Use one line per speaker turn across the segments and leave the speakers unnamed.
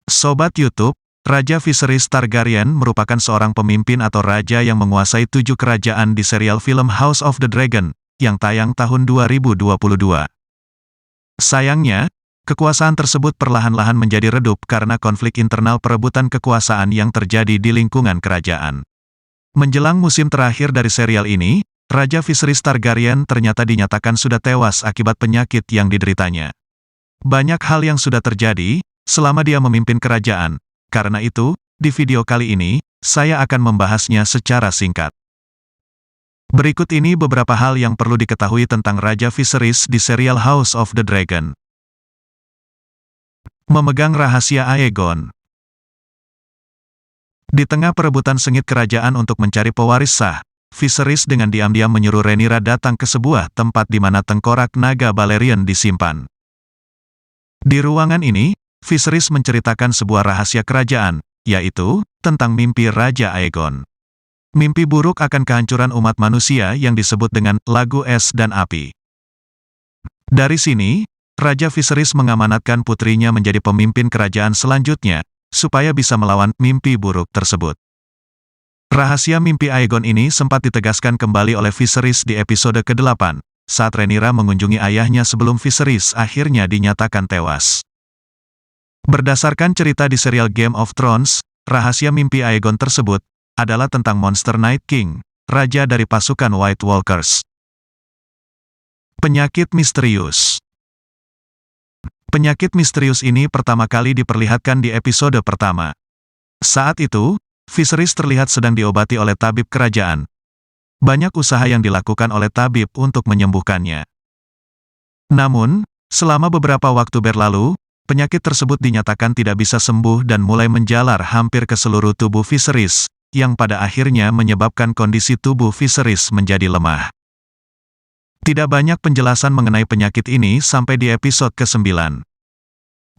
Sobat YouTube, Raja Viserys Targaryen merupakan seorang pemimpin atau raja yang menguasai 7 kerajaan di serial film House of the Dragon, yang tayang tahun 2022. Sayangnya, kekuasaan tersebut perlahan-lahan menjadi redup karena konflik internal perebutan kekuasaan yang terjadi di lingkungan kerajaan. Menjelang musim terakhir dari serial ini, Raja Viserys Targaryen ternyata dinyatakan sudah tewas akibat penyakit yang dideritanya. Banyak hal yang sudah terjadi selama dia memimpin kerajaan. Karena itu, di video kali ini, saya akan membahasnya secara singkat. Berikut ini beberapa hal yang perlu diketahui tentang Raja Viserys di serial House of the Dragon. Memegang rahasia Aegon. Di tengah perebutan sengit kerajaan untuk mencari pewaris sah, Viserys dengan diam-diam menyuruh Rhaenyra datang ke sebuah tempat di mana tengkorak naga Balerion disimpan. Di ruangan ini, Viserys menceritakan sebuah rahasia kerajaan, yaitu tentang mimpi Raja Aegon. Mimpi buruk akan kehancuran umat manusia yang disebut dengan lagu es dan api. Dari sini, Raja Viserys mengamanatkan putrinya menjadi pemimpin kerajaan selanjutnya, supaya bisa melawan mimpi buruk tersebut. Rahasia mimpi Aegon ini sempat ditegaskan kembali oleh Viserys di episode ke-8, saat Rhaenyra mengunjungi ayahnya sebelum Viserys akhirnya dinyatakan tewas. Berdasarkan cerita di serial Game of Thrones, rahasia mimpi Aegon tersebut adalah tentang monster Night King, raja dari pasukan White Walkers. Penyakit misterius. Penyakit misterius ini pertama kali diperlihatkan di episode pertama. Saat itu, Viserys terlihat sedang diobati oleh tabib kerajaan. Banyak usaha yang dilakukan oleh tabib untuk menyembuhkannya. Namun, selama beberapa waktu berlalu, penyakit tersebut dinyatakan tidak bisa sembuh dan mulai menjalar hampir ke seluruh tubuh Viserys, yang pada akhirnya menyebabkan kondisi tubuh Viserys menjadi lemah. Tidak banyak penjelasan mengenai penyakit ini sampai di episode ke-9.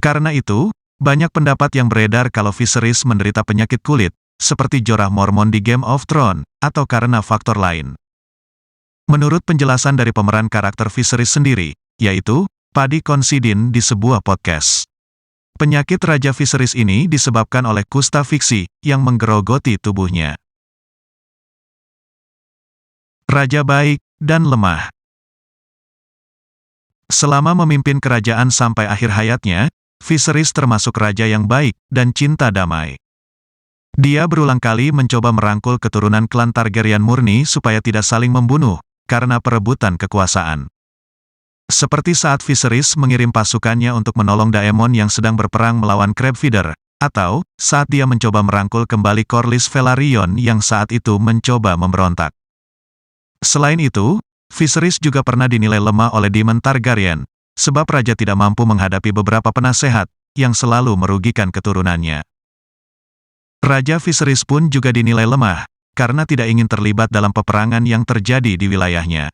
Karena itu, banyak pendapat yang beredar kalau Viserys menderita penyakit kulit, seperti Jorah Mormont di Game of Thrones, atau karena faktor lain. Menurut penjelasan dari pemeran karakter Viserys sendiri, yaitu Paddy Considine di sebuah podcast. Penyakit Raja Viserys ini disebabkan oleh kusta fiksi yang menggerogoti tubuhnya. Raja baik dan lemah. Selama memimpin kerajaan sampai akhir hayatnya, Viserys termasuk raja yang baik dan cinta damai. Dia berulang kali mencoba merangkul keturunan klan Targaryen murni supaya tidak saling membunuh karena perebutan kekuasaan. Seperti saat Viserys mengirim pasukannya untuk menolong Daemon yang sedang berperang melawan Crabfeeder, atau saat dia mencoba merangkul kembali Corlys Velaryon yang saat itu mencoba memberontak. Selain itu, Viserys juga pernah dinilai lemah oleh Daemon Targaryen, sebab raja tidak mampu menghadapi beberapa penasehat yang selalu merugikan keturunannya. Raja Viserys pun juga dinilai lemah, karena tidak ingin terlibat dalam peperangan yang terjadi di wilayahnya.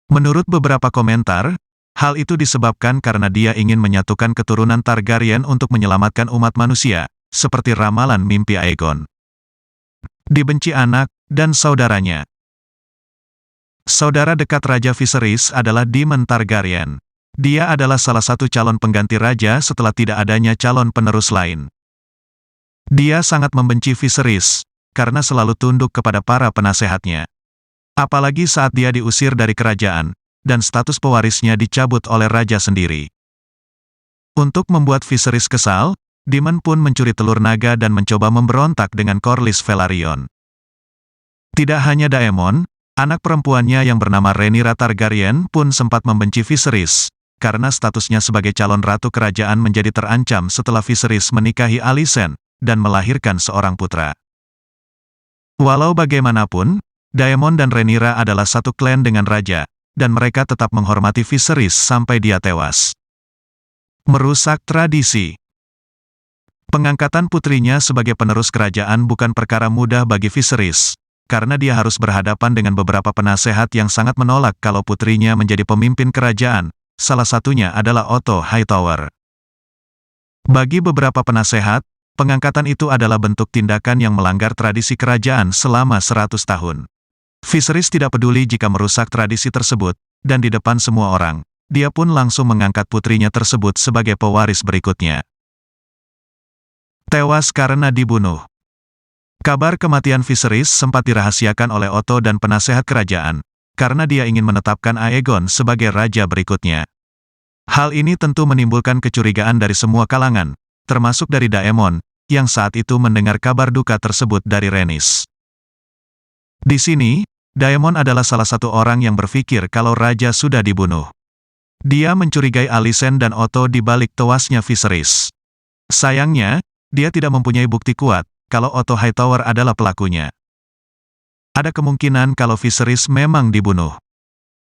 Menurut beberapa komentar, hal itu disebabkan karena dia ingin menyatukan keturunan Targaryen untuk menyelamatkan umat manusia, seperti ramalan mimpi Aegon. Dibenci anak dan saudaranya. Saudara dekat Raja Viserys adalah Daemon Targaryen. Dia adalah salah satu calon pengganti raja setelah tidak adanya calon penerus lain. Dia sangat membenci Viserys, karena selalu tunduk kepada para penasehatnya. Apalagi saat dia diusir dari kerajaan, dan status pewarisnya dicabut oleh raja sendiri. Untuk membuat Viserys kesal, Daemon pun mencuri telur naga dan mencoba memberontak dengan Corlys Velaryon. Tidak hanya Daemon, anak perempuannya yang bernama Rhaenyra Targaryen pun sempat membenci Viserys, karena statusnya sebagai calon ratu kerajaan menjadi terancam setelah Viserys menikahi Alicent, dan melahirkan seorang putra. Walau bagaimanapun, Daemon dan Rhaenyra adalah satu klan dengan raja, dan mereka tetap menghormati Viserys sampai dia tewas. Merusak tradisi. Pengangkatan putrinya sebagai penerus kerajaan bukan perkara mudah bagi Viserys, karena dia harus berhadapan dengan beberapa penasehat yang sangat menolak kalau putrinya menjadi pemimpin kerajaan, salah satunya adalah Otto Hightower. Bagi beberapa penasehat, pengangkatan itu adalah bentuk tindakan yang melanggar tradisi kerajaan selama 100 tahun. Viserys tidak peduli jika merusak tradisi tersebut, dan di depan semua orang, dia pun langsung mengangkat putrinya tersebut sebagai pewaris berikutnya. Tewas karena dibunuh. Kabar kematian Viserys sempat dirahasiakan oleh Otto dan penasehat kerajaan, karena dia ingin menetapkan Aegon sebagai raja berikutnya. Hal ini tentu menimbulkan kecurigaan dari semua kalangan, termasuk dari Daemon, yang saat itu mendengar kabar duka tersebut dari Rhaenys. Di sini, Daemon adalah salah satu orang yang berpikir kalau raja sudah dibunuh. Dia mencurigai Alicent dan Otto di balik tewasnya Viserys. Sayangnya, dia tidak mempunyai bukti kuat kalau Otto Hightower adalah pelakunya. Ada kemungkinan kalau Viserys memang dibunuh.